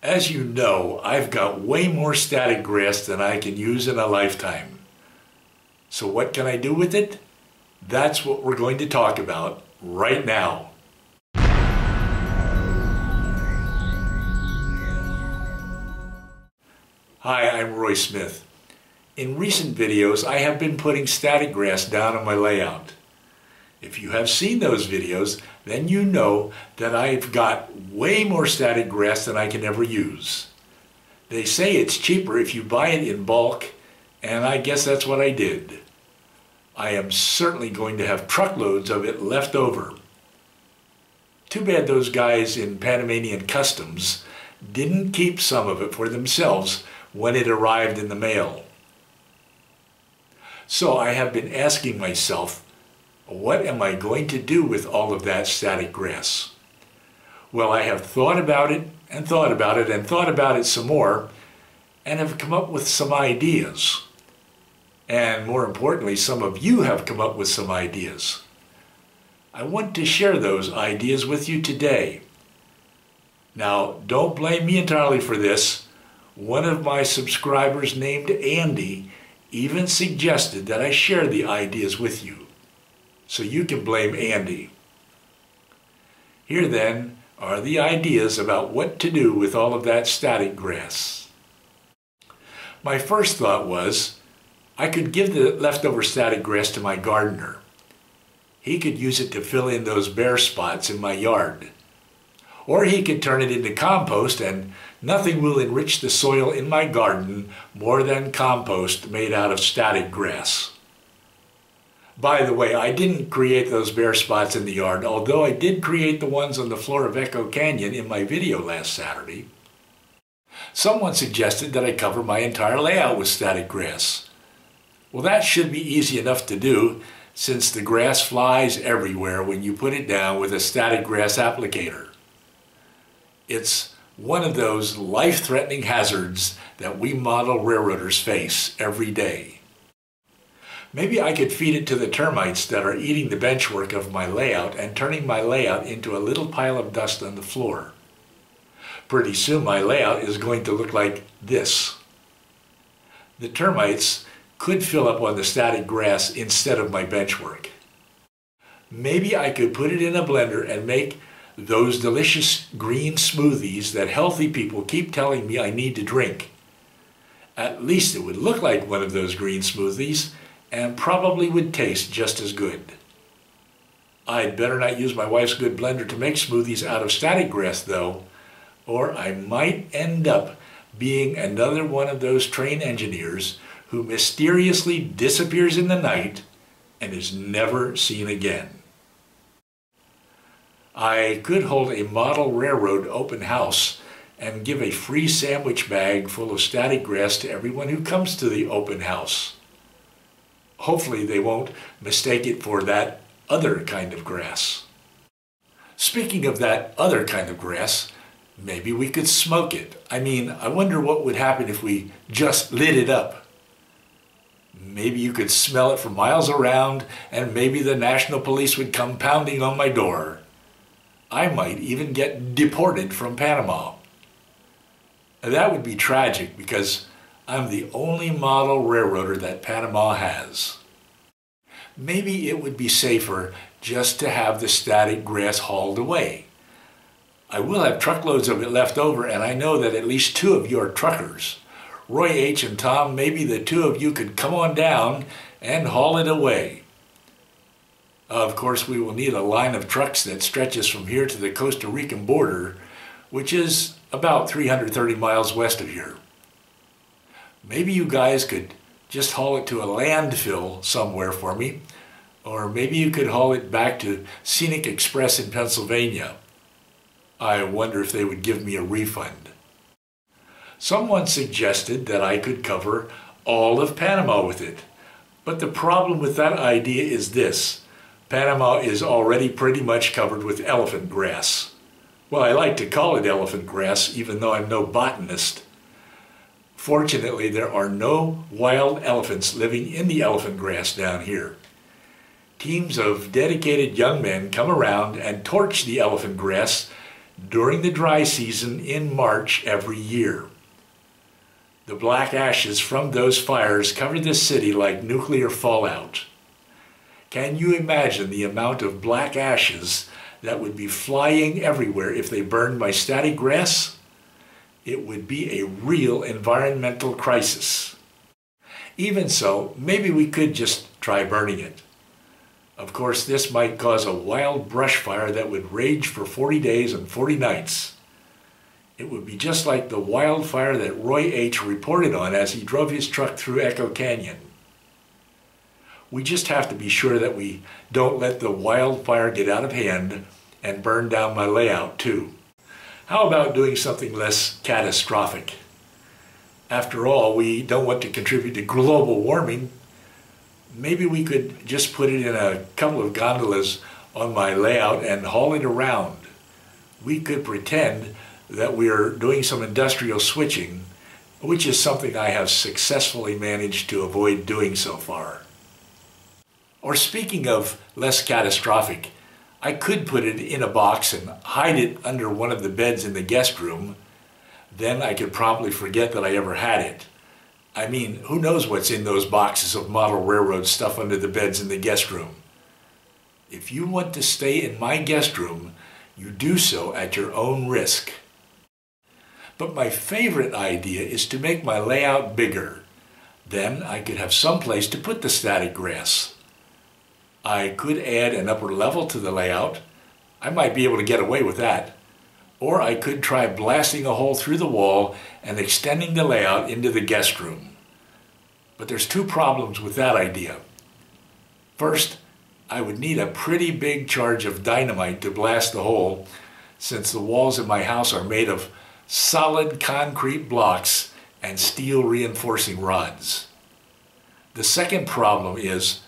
As you know, I've got way more static grass than I can use in a lifetime. So what can I do with it? That's what we're going to talk about right now. Hi, I'm Roy Smith. In recent videos, I have been putting static grass down on my layout. If you have seen those videos, then you know that I've got way more static grass than I can ever use. They say it's cheaper if you buy it in bulk, and I guess that's what I did. I am certainly going to have truckloads of it left over. Too bad those guys in Panamanian Customs didn't keep some of it for themselves when it arrived in the mail. So I have been asking myself, what am I going to do with all of that static grass? Well, I have thought about it and thought about it and thought about it some more, and have come up with some ideas. And more importantly, some of you have come up with some ideas. I want to share those ideas with you today. Now, don't blame me entirely for this. One of my subscribers named Andy even suggested that I share the ideas with you. So you can blame Andy. Here then are the ideas about what to do with all of that static grass. My first thought was, I could give the leftover static grass to my gardener. He could use it to fill in those bare spots in my yard. Or he could turn it into compost, and nothing will enrich the soil in my garden more than compost made out of static grass. By the way, I didn't create those bare spots in the yard, although I did create the ones on the floor of Echo Canyon in my video last Saturday. Someone suggested that I cover my entire layout with static grass. Well, that should be easy enough to do, since the grass flies everywhere when you put it down with a static grass applicator. It's one of those life-threatening hazards that we model railroaders face every day. Maybe I could feed it to the termites that are eating the benchwork of my layout and turning my layout into a little pile of dust on the floor. Pretty soon my layout is going to look like this. The termites could fill up on the static grass instead of my benchwork. Maybe I could put it in a blender and make those delicious green smoothies that healthy people keep telling me I need to drink. At least it would look like one of those green smoothies, and probably would taste just as good. I'd better not use my wife's good blender to make smoothies out of static grass though, or I might end up being another one of those train engineers who mysteriously disappears in the night and is never seen again. I could hold a model railroad open house and give a free sandwich bag full of static grass to everyone who comes to the open house. Hopefully they won't mistake it for that other kind of grass. Speaking of that other kind of grass, maybe we could smoke it. I wonder what would happen if we just lit it up. Maybe you could smell it for miles around, and maybe the National Police would come pounding on my door. I might even get deported from Panama. That would be tragic because I'm the only model railroader that Panama has. Maybe it would be safer just to have the static grass hauled away. I will have truckloads of it left over, and I know that at least two of you are truckers. Roy H. and Tom, maybe the two of you could come on down and haul it away. Of course, we will need a line of trucks that stretches from here to the Costa Rican border, which is about 330 miles west of here. Maybe you guys could just haul it to a landfill somewhere for me, or maybe you could haul it back to Scenic Express in Pennsylvania. I wonder if they would give me a refund. Someone suggested that I could cover all of Panama with it, but the problem with that idea is this: Panama is already pretty much covered with elephant grass. Well, I like to call it elephant grass, even though I'm no botanist. Fortunately, there are no wild elephants living in the elephant grass down here. Teams of dedicated young men come around and torch the elephant grass during the dry season in March every year. The black ashes from those fires covered the city like nuclear fallout. Can you imagine the amount of black ashes that would be flying everywhere if they burned my static grass? It would be a real environmental crisis. Even so, maybe we could just try burning it. Of course, this might cause a wild brush fire that would rage for 40 days and 40 nights. It would be just like the wildfire that Roy H. reported on as he drove his truck through Echo Canyon. We just have to be sure that we don't let the wildfire get out of hand and burn down my layout too. How about doing something less catastrophic? After all, we don't want to contribute to global warming. Maybe we could just put it in a couple of gondolas on my layout and haul it around. We could pretend that we are doing some industrial switching, which is something I have successfully managed to avoid doing so far. Or speaking of less catastrophic, I could put it in a box and hide it under one of the beds in the guest room. Then I could promptly forget that I ever had it. I mean, who knows what's in those boxes of model railroad stuff under the beds in the guest room? If you want to stay in my guest room, you do so at your own risk. But my favorite idea is to make my layout bigger. Then I could have some place to put the static grass. I could add an upper level to the layout. I might be able to get away with that. Or I could try blasting a hole through the wall and extending the layout into the guest room. But there's two problems with that idea. First, I would need a pretty big charge of dynamite to blast the hole, since the walls of my house are made of solid concrete blocks and steel reinforcing rods. The second problem is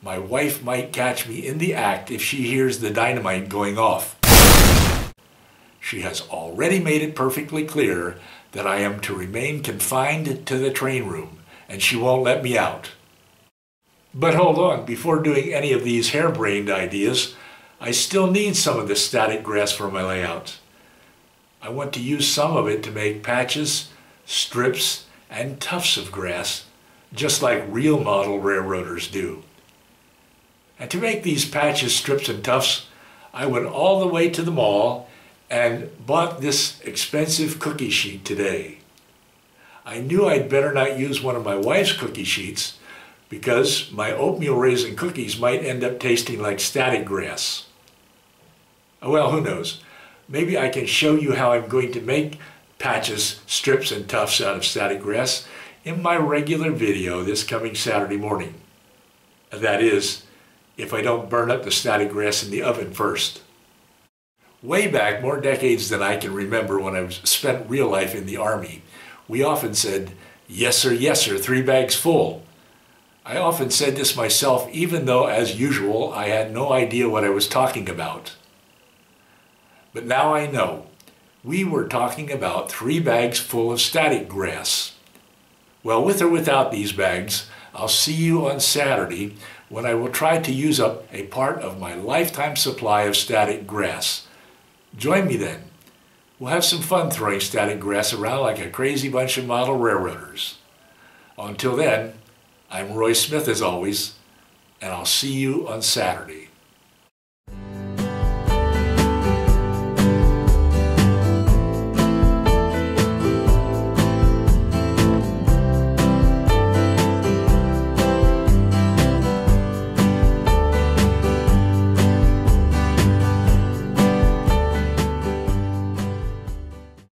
my wife might catch me in the act if she hears the dynamite going off. She has already made it perfectly clear that I am to remain confined to the train room, and she won't let me out. But hold on, before doing any of these harebrained ideas, I still need some of the static grass for my layout. I want to use some of it to make patches, strips, and tufts of grass, just like real model railroaders do. And to make these patches, strips, and tufts, I went all the way to the mall and bought this expensive cookie sheet today. I knew I'd better not use one of my wife's cookie sheets because my oatmeal raisin cookies might end up tasting like static grass. Well, who knows? Maybe I can show you how I'm going to make patches, strips, and tufts out of static grass in my regular video this coming Saturday morning. That is, if I don't burn up the static grass in the oven first. Way back, more decades than I can remember, when I spent real life in the Army, we often said, "Yes sir, 3 bags full." I often said this myself, even though, as usual, I had no idea what I was talking about. But now I know. We were talking about 3 bags full of static grass. Well, with or without these bags, I'll see you on Saturday when I will try to use up a part of my lifetime supply of static grass. Join me then. We'll have some fun throwing static grass around like a crazy bunch of model railroaders. Until then, I'm Roy Smith as always, and I'll see you on Saturday.